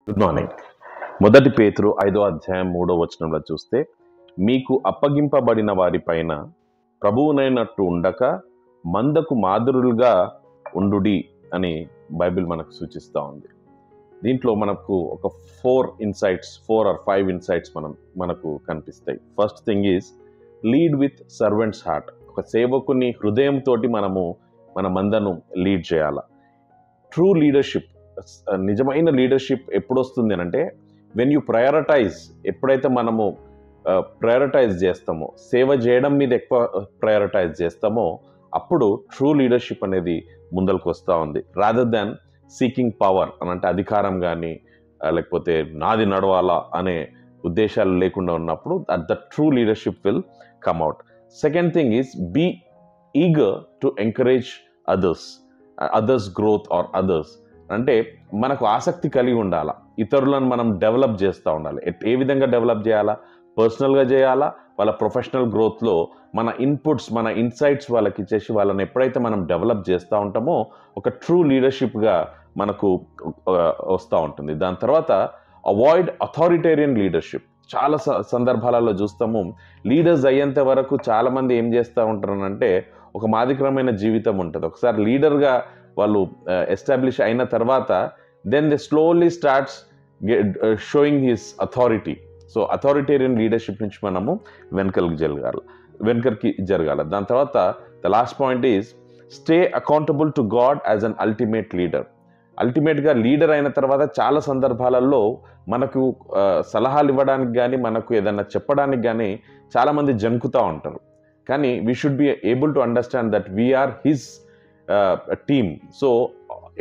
Good morning. మొదటి పేతురు 5వ అధ్యాయం 3వ వచనంలో చూస్తే, మీకు అప్పగింపబడిన వారిపైన ప్రభువునైనట్టు ఉండక మందకు మాదిరులుగా ఉండుడి అని బైబిల్ మనకు సూచిస్తూ ఉంది. దీంట్లో మనకు ఒక 4 or 5 ఇన్సైట్స్ మనకు కనిపిస్తాయి. First thing is lead with servants heart. ఒక సేవకుని హృదయంతో మనము మన మందను లీడ్ చేయాలి. ట్రూ లీడర్షిప్, నిజమైన లీడర్షిప్ ఎప్పుడు వస్తుంది అంటే వెన్ యూ ప్రయారిటైజ్. ఎప్పుడైతే మనము ప్రయారిటైజ్ చేస్తామో, సేవ చేయడం మీద ఎక్కువ ప్రయారిటైజ్ చేస్తామో, అప్పుడు ట్రూ లీడర్షిప్ అనేది ముందరకు వస్తూ ఉంది. రాదర్ దాన్ సీకింగ్ పవర్ అని అంటే అధికారం కానీ లేకపోతే నాది నడవాలా అనే ఉద్దేశాలు లేకుండా ఉన్నప్పుడు the true leadership will come out. Second thing is be eager to encourage others growth or others. అంటే మనకు ఆసక్తి కలిగి ఉండాలా, ఇతరులను మనం డెవలప్ చేస్తూ ఉండాలి. ఏ విధంగా డెవలప్ చేయాలా? పర్సనల్గా చేయాలా, వాళ్ళ ప్రొఫెషనల్ గ్రోత్లో మన ఇన్పుట్స్, మన ఇన్సైట్స్ వాళ్ళకి ఇచ్చేసి వాళ్ళని ఎప్పుడైతే మనం డెవలప్ చేస్తూ ఉంటామో ఒక ట్రూ లీడర్షిప్గా మనకు వస్తూ ఉంటుంది. దాని తర్వాత అవాయిడ్ అథారిటేరియన్ లీడర్షిప్. చాలా సందర్భాలలో చూస్తాము, లీడర్స్ అయ్యేంత వరకు చాలామంది ఏం చేస్తూ ఉంటారనంటే ఒక మాదికరమైన జీవితం ఉంటుంది. ఒకసారి లీడర్గా వాళ్ళు ఎస్టాబ్లిష్ అయిన తర్వాత then they slowly starts showing his authority. So authoritarian leadership నుంచి మనము వెనకకి జరగాలి. దాని తర్వాత the last point is stay accountable to God as an ultimate leader. అల్టిమేట్గా లీడర్ అయిన తర్వాత చాలా సందర్భాలలో మనకు సలహాలు ఇవ్వడానికి కానీ మనకు ఏదైనా చెప్పడానికి కానీ చాలామంది జంకుతూ ఉంటారు. కానీ we should be able to understand that we are his team. So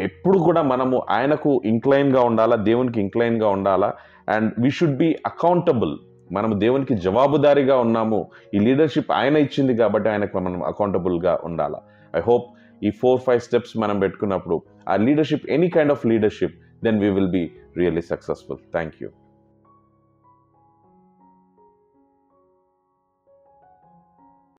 ఎప్పుడు కూడా మనము ఆయనకు ఇంక్లైన్గా ఉండాలా, దేవునికి ఇంక్లైన్గా ఉండాలా. And we should be accountable. మనము దేవునికి జవాబుదారీగా ఉన్నాము, ఈ లీడర్షిప్ ఆయన ఇచ్చింది కాబట్టి ఆయనకు మనం అకౌంటబుల్గా ఉండాలా. ఐ హోప్ ఈ 4-5 స్టెప్స్ మనం పెట్టుకున్నప్పుడు ఆ leadership, any kind of leadership, then we will be really successful. Thank you.